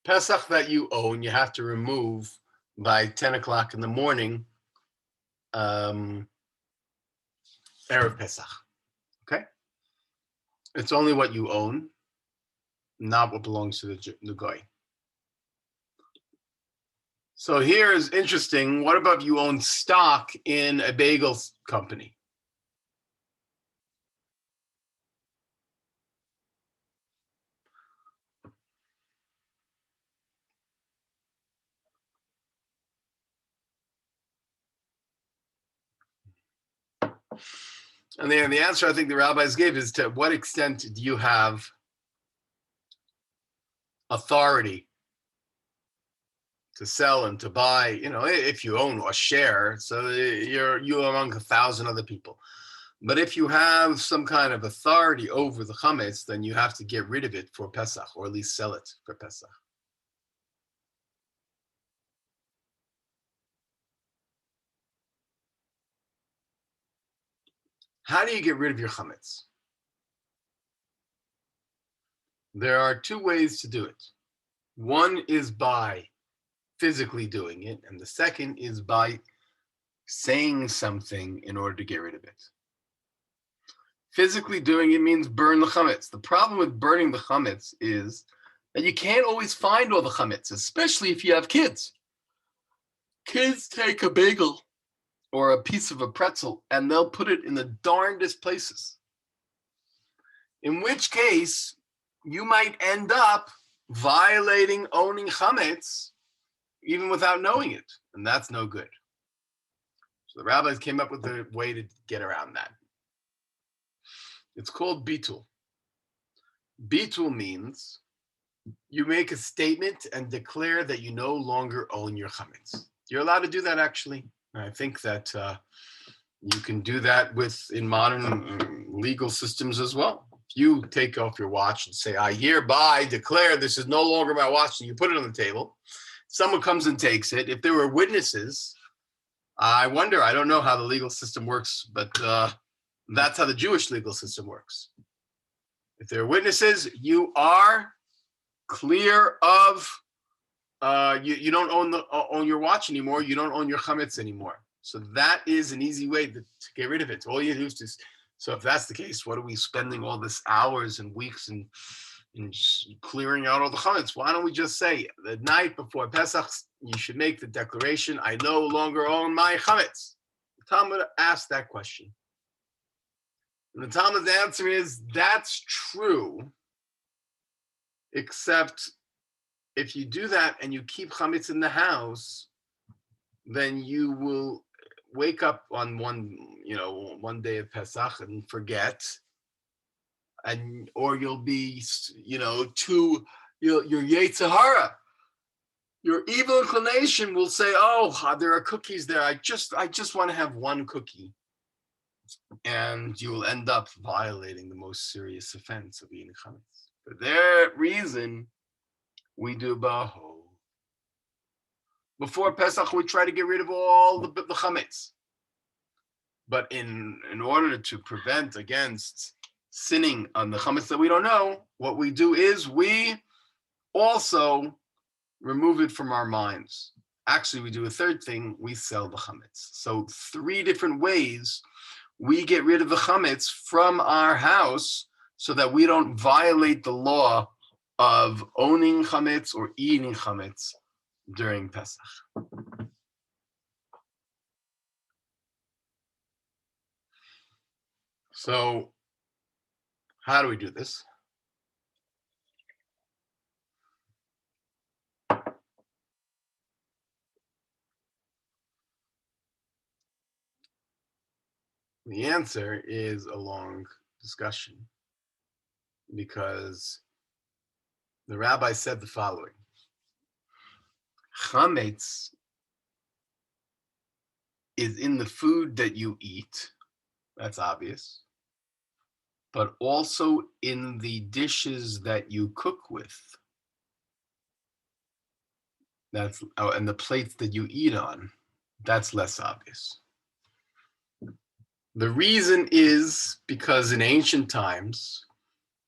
Pesach that you own, you have to remove by 10 o'clock in the morning, Erev Pesach. Okay? It's only what you own, not what belongs to the goy. So here's interesting. What about if you own stock in a bagel company? And the answer I think the rabbis gave is, to what extent do you have authority to sell and to buy? If you own a share, so you're among 1,000 other people. But if you have some kind of authority over the chametz, then you have to get rid of it for Pesach, or at least sell it for Pesach. How do you get rid of your chametz? There are two ways to do it. One is by physically doing it, and the second is by saying something in order to get rid of it. Physically doing it means burn the chametz. The problem with burning the chametz is that you can't always find all the chametz, especially if you have kids. Kids take a bagel or a piece of a pretzel and they'll put it in the darndest places. In which case, you might end up violating owning chametz even without knowing it, and that's no good. So the rabbis came up with a way to get around that. It's called bitul. Bitul means you make a statement and declare that you no longer own your chametz. You're allowed to do that, actually. I think that you can do that in modern legal systems as well. If you take off your watch and say, I hereby declare this is no longer my watch, and you put it on the table, someone comes and takes it. If there were witnesses, I don't know how the legal system works, but that's how the Jewish legal system works. If there are witnesses, you are clear of, you don't own your watch anymore. You don't own your chametz anymore. So that is an easy way to get rid of it. All you do is so if that's the case, what are we spending all this hours and weeks in clearing out all the chametz? Why don't we just say the night before Pesach, you should make the declaration, I no longer own my chametz. The Talmud asked that question. And the Talmud's answer is, that's true, except if you do that and you keep chametz in the house, then you will wake up on one day of Pesach and forget, or you'll be, your Yetzer Hara, your evil inclination will say, oh, there are cookies there. I just want to have one cookie. And you will end up violating the most serious offense of eating chametz. For that reason, we do baho. Before Pesach, we try to get rid of all the chametz. But in order to prevent against sinning on the chametz that we don't know, what we do is we also remove it from our minds. Actually, we do a third thing, we sell the chametz. So 3 different ways we get rid of the chametz from our house so that we don't violate the law of owning chametz or eating chametz during Pesach. So how do we do this? The answer is a long discussion, because the rabbi said the following: chametz is in the food that you eat, that's obvious, but also in the dishes that you cook with. That's and the plates that you eat on, that's less obvious. The reason is because in ancient times,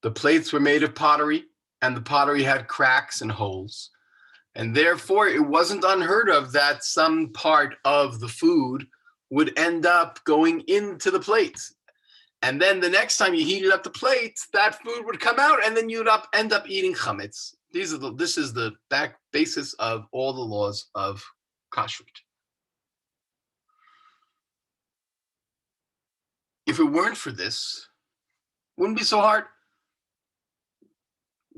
the plates were made of pottery, and the pottery had cracks and holes. And therefore, it wasn't unheard of that some part of the food would end up going into the plates. And then the next time you heated up the plates, that food would come out, and then you'd end up eating chametz. This is the basis of all the laws of kashrut. If it weren't for this, it wouldn't be so hard.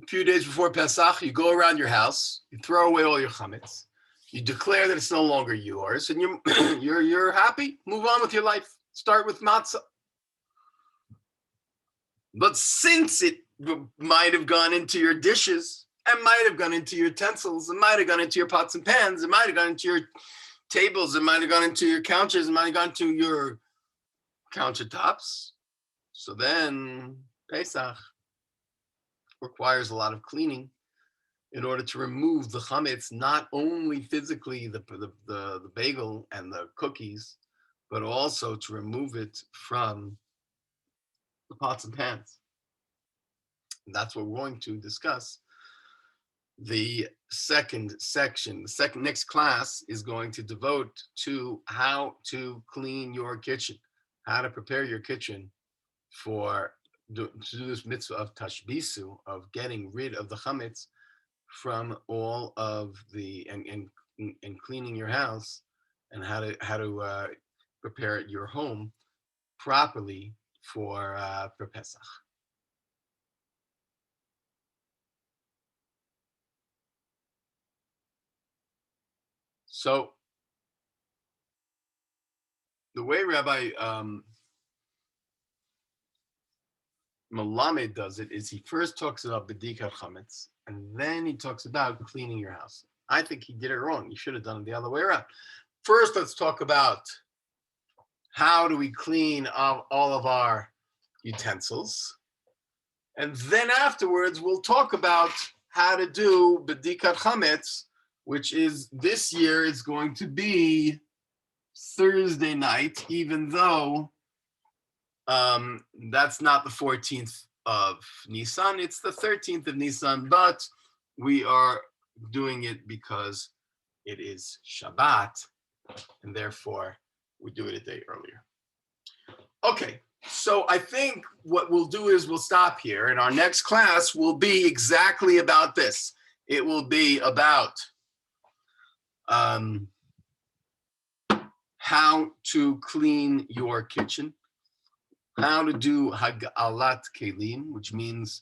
A few days before Pesach, you go around your house, you throw away all your chametz, you declare that it's no longer yours, and you're happy. Move on with your life. Start with maca. But since it might have gone into your dishes, and might have gone into your utensils, it might have gone into your pots and pans, it might have gone into your tables, it might have gone into your couches, it might have gone into your countertops. So then Pesach requires a lot of cleaning in order to remove the chametz, not only physically the bagel and the cookies, but also to remove it from the pots and pans. And that's what we're going to discuss. The second section, next class is going to devote to how to clean your kitchen, how to prepare your kitchen to do this mitzvah of tashbisu, of getting rid of the chametz from all of the, and cleaning your house, and how to prepare your home properly for Pesach. So the way Rabbi Melamed does it is he first talks about bedikat chametz, and then he talks about cleaning your house. I think he did it wrong. He should have done it the other way around. First, let's talk about how do we clean all of our utensils. And then afterwards, we'll talk about how to do bedikat chametz, which is this year is going to be Thursday night, even though that's not the 14th of Nisan, it's the 13th of Nisan, but we are doing it because it is Shabbat, and therefore we do it a day earlier. Okay, so I think what we'll do is we'll stop here, and our next class will be exactly about this. It will be about how to clean your kitchen, how to do hag'alat kelim, which means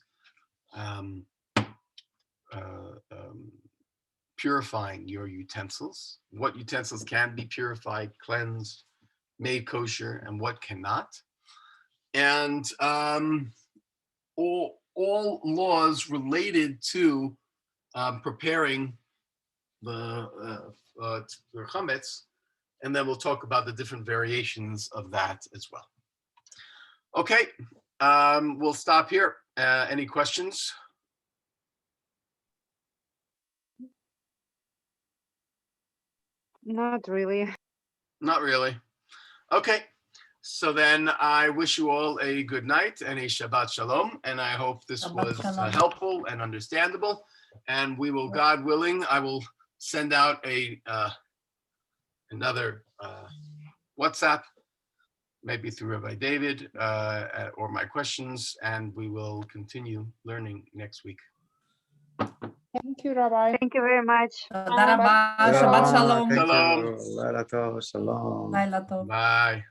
purifying your utensils, what utensils can be purified, cleansed, made kosher, and what cannot. And all laws related to preparing the chametz, and then we'll talk about the different variations of that as well. Okay, we'll stop here. Any questions? Not really. Not really. Okay, so then I wish you all a good night and a Shabbat Shalom, and I hope this was helpful and understandable. And we will, God willing, I will send out another WhatsApp maybe through Rabbi David or my questions, and we will continue learning next week. Thank you, Rabbi. Thank you very much. תודה רבה, שבת שלום. Shalom. לילה טוב, שלום. לילה טוב. Bye.